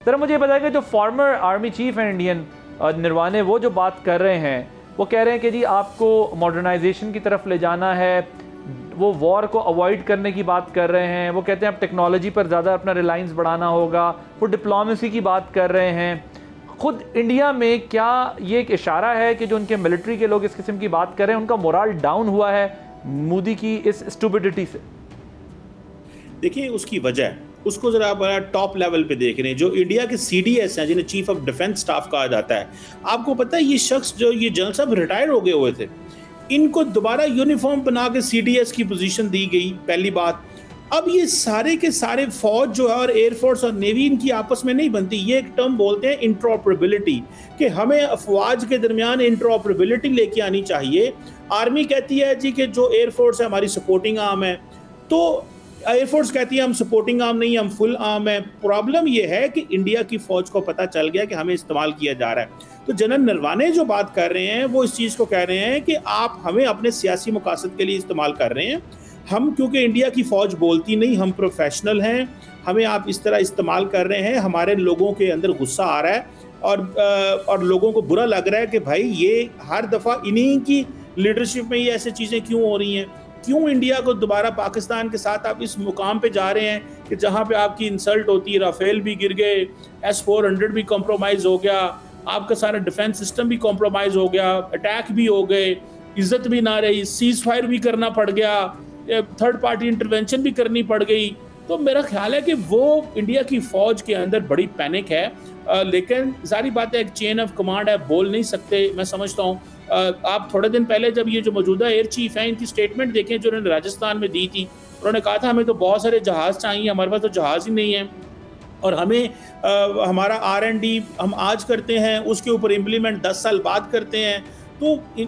ज़रा मुझे बताइए जो फॉर्मर आर्मी चीफ हैं इंडियन नरवाने, वो जो बात कर रहे हैं, वो कह रहे हैं कि जी आपको मॉडर्नाइजेशन की तरफ ले जाना है, वो वॉर को अवॉइड करने की बात कर रहे हैं। वो कहते हैं अब टेक्नोलॉजी पर ज़्यादा अपना रिलायंस बढ़ाना होगा। वो डिप्लोमेसी की बात कर रहे हैं। खुद इंडिया में क्या ये एक इशारा है कि जो उनके मिलिट्री के लोग इस किस्म की बात कर रहे हैं उनका मोरल डाउन हुआ है मोदी की इस स्टूपिडिटी से? देखिए उसकी वजह उसको जरा बड़ा टॉप लेवल पे देख रहे हैं। जो इंडिया के CDS हैं, जिन्हें चीफ ऑफ डिफेंस स्टाफ कहा जाता है, आपको पता है ये शख्स जो ये जनरल साहब रिटायर हो गए हुए थे, इनको दोबारा यूनिफॉर्म बना के CDS की पोजीशन दी गई। पहली बात, अब ये सारे के सारे फौज जो है और एयरफोर्स और नेवी इनकी आपस में नहीं बनती। ये एक टर्म बोलते हैं इंटरऑपरेबिलिटी, कि हमें अफवाज के दरमियान इंटरऑपरेबिलिटी लेके आनी चाहिए। आर्मी कहती है जी कि जो एयरफोर्स है हमारी सपोर्टिंग आर्म है, तो एयरफोर्स कहती है हम सपोर्टिंग आर्म नहीं, हम फुल आर्म है। प्रॉब्लम यह है कि इंडिया की फौज को पता चल गया कि हमें इस्तेमाल किया जा रहा है। तो जनरल नरवाने जो बात कर रहे हैं वो इस चीज़ को कह रहे हैं कि आप हमें अपने सियासी मकासद के लिए इस्तेमाल कर रहे हैं। हम क्योंकि इंडिया की फ़ौज बोलती नहीं, हम प्रोफेशनल हैं, हमें आप इस तरह इस्तेमाल कर रहे हैं। हमारे लोगों के अंदर गुस्सा आ रहा है और लोगों को बुरा लग रहा है कि भाई ये हर दफ़ा इन्हीं की लीडरशिप में ये ऐसी चीज़ें क्यों हो रही हैं। क्यों इंडिया को दोबारा पाकिस्तान के साथ आप इस मुकाम पे जा रहे हैं कि जहाँ पे आपकी इंसल्ट होती है। राफेल भी गिर गए, S-400 भी कॉम्प्रोमाइज़ हो गया, आपका सारा डिफेंस सिस्टम भी कॉम्प्रोमाइज़ हो गया, अटैक भी हो गए, इज्जत भी ना रही, सीज फायर भी करना पड़ गया, थर्ड पार्टी इंटरवेंशन भी करनी पड़ गई। तो मेरा ख्याल है कि वो इंडिया की फ़ौज के अंदर बड़ी पैनिक है। लेकिन सारी बातें एक चेन ऑफ कमांड है, बोल नहीं सकते। मैं समझता हूँ आप थोड़े दिन पहले जब ये जो मौजूदा एयर चीफ हैं इनकी स्टेटमेंट देखें जो उन्होंने राजस्थान में दी थी, उन्होंने कहा था हमें तो बहुत सारे जहाज़ चाहिए, हमारे पास तो जहाज़ ही नहीं है, और हमें हमारा R&D हम आज करते हैं उसके ऊपर इम्प्लीमेंट 10 साल बाद करते हैं। तो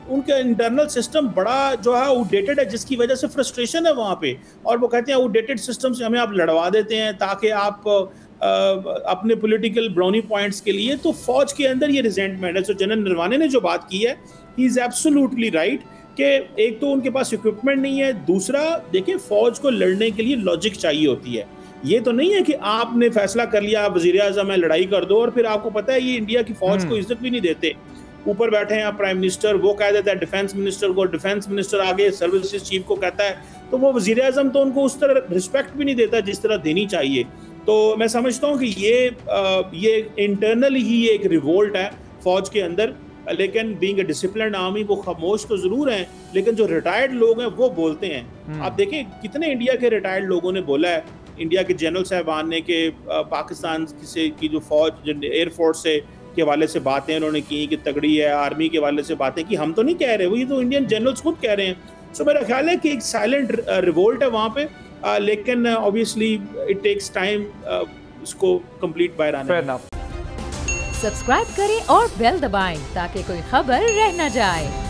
उनका इंटरनल सिस्टम बड़ा जो है आउटडेटेड है, जिसकी वजह से फ्रस्ट्रेशन है वहाँ पे। और वो कहते हैं आउटडेटेड सिस्टम से हमें आप लड़वा देते हैं ताकि आप अपने पॉलिटिकल ब्राउनी पॉइंट्स के लिए। तो फौज के अंदर ये रिजेंटमेंट है। तो जनरल नरवाने ने जो बात की है ही इज़ एब्सोल्युटली राइट कि एक तो उनके पास इक्विपमेंट नहीं है, दूसरा देखिए फ़ौज को लड़ने के लिए लॉजिक चाहिए होती है। ये तो नहीं है कि आपने फैसला कर लिया आप वज़ीर आज़म है लड़ाई कर दो, और फिर आपको पता है ये इंडिया की फ़ौज को इज्जत भी नहीं देते। ऊपर बैठे हैं प्राइम मिनिस्टर, वो कह देता है डिफेंस मिनिस्टर को, डिफेंस मिनिस्टर आगे सर्विसेज चीफ को कहता है, तो वो वज़ीर आज़म तो उनको उस तरह रिस्पेक्ट भी नहीं देता जिस तरह देनी चाहिए। तो मैं समझता हूँ कि ये इंटरनली ही एक रिवोल्ट है फ़ौज के अंदर। लेकिन बीइंग अ डिसिप्लिन्ड आर्मी वो खामोश तो ज़रूर हैं, लेकिन जो रिटायर्ड लोग हैं वो बोलते हैं। आप देखें कितने इंडिया के रिटायर्ड लोगों ने बोला है, इंडिया के जनरल साहबान ने कि पाकिस्तान से की जो फ़ौज एयरफोर्स से के हवाले से बातें उन्होंने की कि तगड़ी है, आर्मी के हवाले से बातें की, हम तो नहीं कह रहे, वो ये तो इंडियन जनरल्स खुद कह रहे हैं। सो मेरा ख्याल है कि एक साइलेंट रिवोल्ट है वहाँ पे, लेकिन ऑब्वियसली इट टेक्स टाइम उसको कंप्लीट बाहर आने में। सब्सक्राइब करें और बेल दबाएं ताकि कोई खबर रह न जाए।